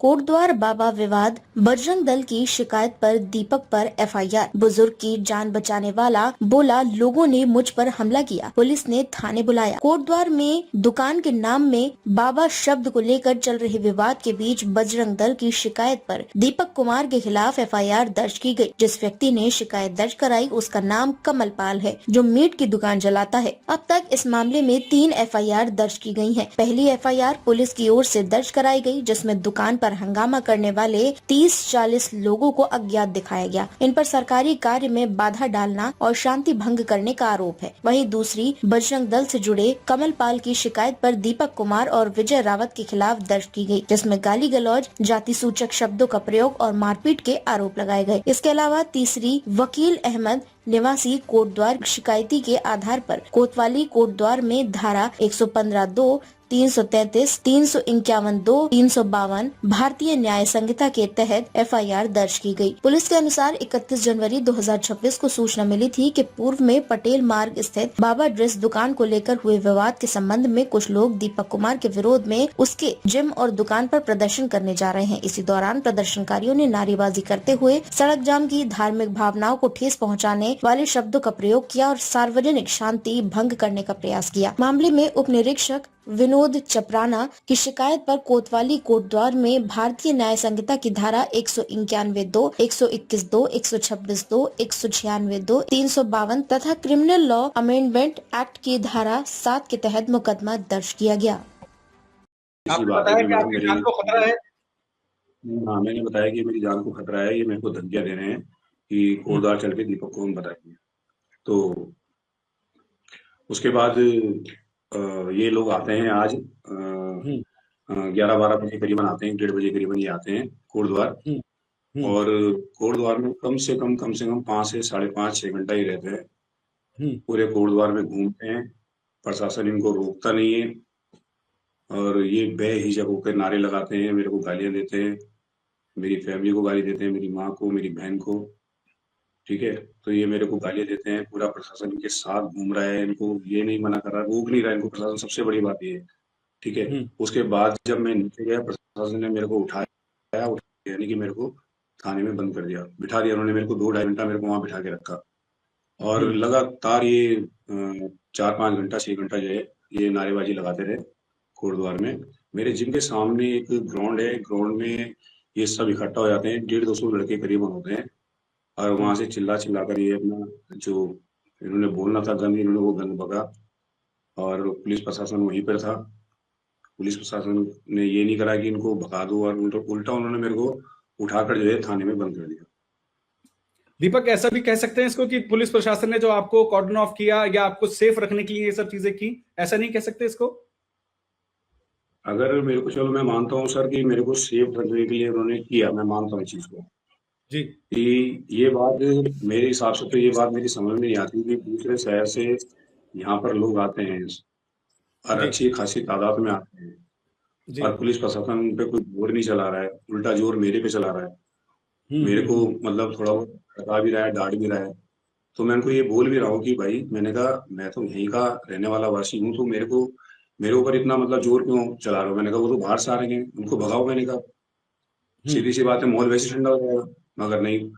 कोटद्वार बाबा विवाद, बजरंग दल की शिकायत पर दीपक पर एफआईआर। बुजुर्ग की जान बचाने वाला बोला, लोगों ने मुझ पर हमला किया, पुलिस ने थाने बुलाया। कोटद्वार में दुकान के नाम में बाबा शब्द को लेकर चल रहे विवाद के बीच बजरंग दल की शिकायत पर दीपक कुमार के खिलाफ एफआईआर दर्ज की गई। जिस व्यक्ति ने शिकायत दर्ज कराई उसका नाम कमल पाल है, जो मीट की दुकान चलाता है। अब तक इस मामले में 3 एफआईआर दर्ज की गई हैं। पहली एफआईआर पुलिस की ओर से दर्ज कराई गई, जिसमें दुकान पर हंगामा करने वाले 30-40 लोगों को अज्ञात दिखाया गया। इन पर सरकारी कार्य में बाधा डालना और शांति भंग करने का आरोप है। वहीं दूसरी बजरंग दल से जुड़े कमल पाल की शिकायत पर दीपक कुमार और विजय रावत के खिलाफ दर्ज की गई, जिसमें गाली गलौज, जाति सूचक शब्दों का प्रयोग और मारपीट के आरोप लगाए गए। इसके अलावा तीसरी वकील अहमद निवासी कोटद्वार शिकायती के आधार पर कोतवाली कोटद्वार में धारा 115(2), 333, 351(2), 352 भारतीय न्याय संहिता के तहत एफआईआर दर्ज की गई। पुलिस के अनुसार 31 जनवरी 2026 को सूचना मिली थी कि पूर्व में पटेल मार्ग स्थित बाबा ड्रेस दुकान को लेकर हुए विवाद के संबंध में कुछ लोग दीपक कुमार के विरोध में उसके जिम और दुकान पर प्रदर्शन करने जा रहे हैं। इसी दौरान प्रदर्शनकारियों ने नारेबाजी करते हुए सड़क जाम की, धार्मिक भावनाओं को ठेस पहुँचाने वाले शब्दों का प्रयोग किया और सार्वजनिक शांति भंग करने का प्रयास किया। मामले में उप निरीक्षक विनोद चपराना की शिकायत पर कोतवाली कोटद्वार में भारतीय न्याय संहिता की धारा 191(2), 121(2), 126(2), 196(2), 352 तथा क्रिमिनल लॉ अमेंडमेंट एक्ट की धारा 7 के तहत मुकदमा दर्ज किया गया। आपने बताया कि आपकी जान को खतरा है। हाँ, मैंने बताया कि मेरी जान को खतरा है, ये मेरे को धमकियां दे रहे हैं कि कोटद्वार चल के दीपक को हम बताएंगे। तो उसके बाद ये लोग आते हैं आज 11-12 बजे करीबन आते हैं, 1:30 बजे करीबन ये आते हैं कोटद्वार। और कोटद्वार में कम से कम 5 से 5.5-6 घंटा ही रहते हैं। पूरे कोटद्वार में घूमते हैं, प्रशासन इनको रोकता नहीं है और ये बेहिजक होकर नारे लगाते हैं, मेरे को गालियां देते हैं, मेरी फैमिली को गाली देते हैं, मेरी माँ को, मेरी बहन को। ठीक है, तो ये मेरे को गालियां देते हैं। पूरा प्रशासन इनके साथ घूम रहा है, इनको ये नहीं मना कर रहा, रोक नहीं रहा इनको प्रशासन, सबसे बड़ी बात ये है। ठीक है, उसके बाद जब मैं नीचे गया, प्रशासन ने मेरे को उठाया, यानी कि मेरे को थाने में बंद कर दिया, बिठा दिया उन्होंने मेरे को। 2-2.5 घंटा मेरे को वहां बिठा के रखा और लगातार ये 4-5 घंटा 6 घंटा जो है ये नारेबाजी लगाते रहे कोटद्वार में। मेरे जिम के सामने एक ग्राउंड है, ग्राउंड में ये सब इकट्ठा हो जाते हैं, 150-200 लड़के करीबन होते हैं और वहां से चिल्ला कर ये अपना जो इन्होंने बोलना था गंद, इन्होंने वो गंद बका। और पुलिस प्रशासन वहीं पर था। पुलिस प्रशासन ने ये नहीं करा कि इनको भगा दो, और उल्टा उन्होंने मेरे को उठाकर जो है थाने में बंद कर दिया। दीपक, ऐसा भी कह सकते हैं इसको कि पुलिस प्रशासन ने जो आपको कॉर्डन ऑफ किया या आपको सेफ रखने के लिए ये सब चीजें की, ऐसा नहीं कह सकते इसको? अगर मेरे को, चलो मैं मानता हूँ सर कि मेरे को सेफ रखने के लिए उन्होंने किया, मैं मानता हूँ इस चीज को जी। कि ये बात मेरे हिसाब से तो ये बात मेरी समझ में नहीं आती कि दूसरे शहर से यहाँ पर लोग आते हैं और अच्छी खासी तादाद में आते हैं और पुलिस प्रशासन उन पे कोई जोर नहीं चला रहा है, उल्टा जोर मेरे पे चला रहा है। मेरे को मतलब थोड़ा बहुत हटा भी रहा है, डांट भी रहा है। तो मैं उनको ये बोल भी रहा हूँ कि भाई, मैंने कहा मैं तो यहीं का रहने वाला वासी हूँ, तो मेरे ऊपर इतना मतलब जोर क्यों चला रहे हो? मैंने कहा वो तो बाहर से आ रहे हैं, उनको भगाओ। मैंने कहा सीधी सी बात है, माहौल वैसे ठंडा हो जाएगा। मगर नहीं,